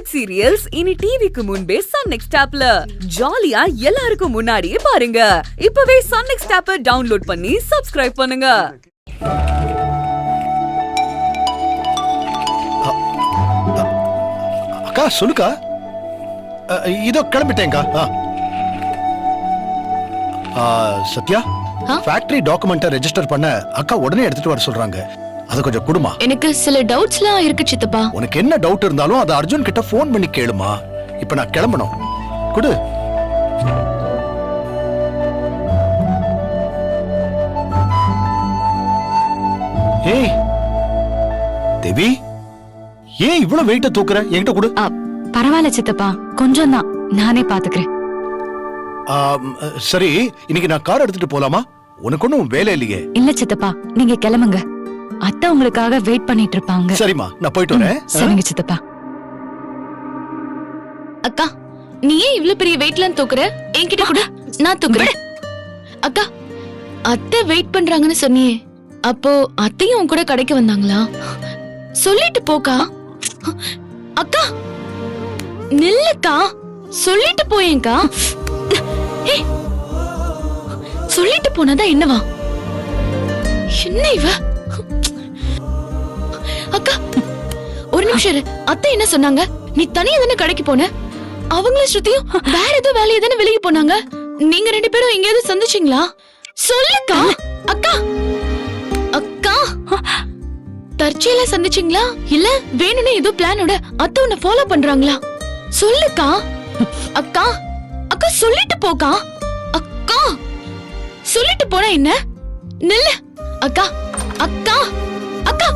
Web serials இனி டிவிக்கு முன்பே சன் நெக்ஸ்ட் ஆப்ல ஜாலியா எல்லாருக்கும் முன்னாடியே பாருங்க. இப்பவே சன் நெக்ஸ்ட் ஆப்பை டவுன்லோட் பண்ணி சப்ஸ்கிரைப் பண்ணுங்க. அக்கா சொல்லுக்கா. இதோ கிளம்பிட்டேங்கா. சத்யா, ஃபேக்டரி டாக்குமெண்ட்டை ரெஜிஸ்டர் பண்ண அக்கா உடனே எடுத்துட்டு வர சொல்றாங்க. அது கொஞ்சம் குடுமா. எனக்கு சில டவுட்ஸ்லாம் இருக்கு சித்தப்பா. உனக்கு என்ன டவுட் இருந்தாலும் அது அர்ஜுன் கிட்ட ஃபோன் பண்ணி கேளுமா. இப்ப நான் கிளம்பணும். குடு. ஏய் தேவி, ஏன் இவ்வளவு வெயிட்ட தூக்குற? என்கிட்ட குடு. பரவாயில்ல சித்தப்பா, கொஞ்சம் தான், நானே பாத்துக்கிறேன். சரி, இன்னைக்கு நான் கார் எடுத்துட்டு போலாமா? உனக்கு ஒண்ணும் வேலை இல்லையே. இல்ல சித்தப்பா, நீங்க கிளம்புங்க. அத்தை உங்களுக்காக வெயிட் பண்ணிட்டு இருப்பாங்க. சரிம்மா, நான் போயிட்டு வரேன். சரிங்க சித்தப்பா. அக்கா, நீ ஏன் இவ்வளவு பெரிய வெயிட்லாம் தூக்குற? என்கிட்ட கூட நான் தூக்குறேன். அக்கா, அத்தை வெயிட் பண்றாங்கன்னு சொன்னியே, அப்போ அத்தையும் உன் கூட கடைக்கு வந்தாங்களா? சொல்லிட்டு போக்கா. அக்கா நில்லுக்கா, சொல்லிட்டு போயேங்கா. சொல்லிட்டு போனதா என்னவா? என்ன இவ? அக்கா ஒரு நிமிஷம் இரு. அத்தை என்ன சொன்னாங்க? நீ தனியா தானே கடைக்கு போன? அவங்கள ஸ்ருதியும் வேற ஏதோ வேலையை தானே வெளியே போனாங்க. நீங்க ரெண்டு பேரும் எங்கேயாவது சந்திச்சீங்களா? சொல்லுக்கா. அக்கா அக்கா, தற்செயலா சந்திச்சீங்களா இல்ல வேணும்னே ஏதோ பிளானோட அத்தை உன்னை ஃபாலோ பண்றாங்களா? சொல்லுக்கா. அக்கா அக்கா சொல்லிட்டு போக்கா. அக்கா சொல்லிட்டு போனா என்ன? நில்லு அக்கா. அக்கா அக்கா.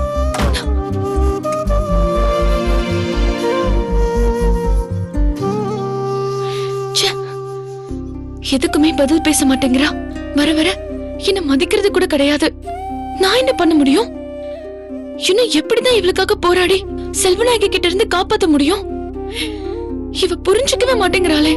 எதுக்குமே பதில் பேச மாட்டேங்கிறா. வர வர என்ன மதிக்கிறது கூட கிடையாது. நான் என்ன பண்ண முடியும்? இன்னும் எப்படிதான் இவளுக்காக போராடி செல்வநாயகி கிட்ட இருந்து காப்பாத்த முடியும்? இவ புரிஞ்சுக்கவே மாட்டேங்கிறாளே.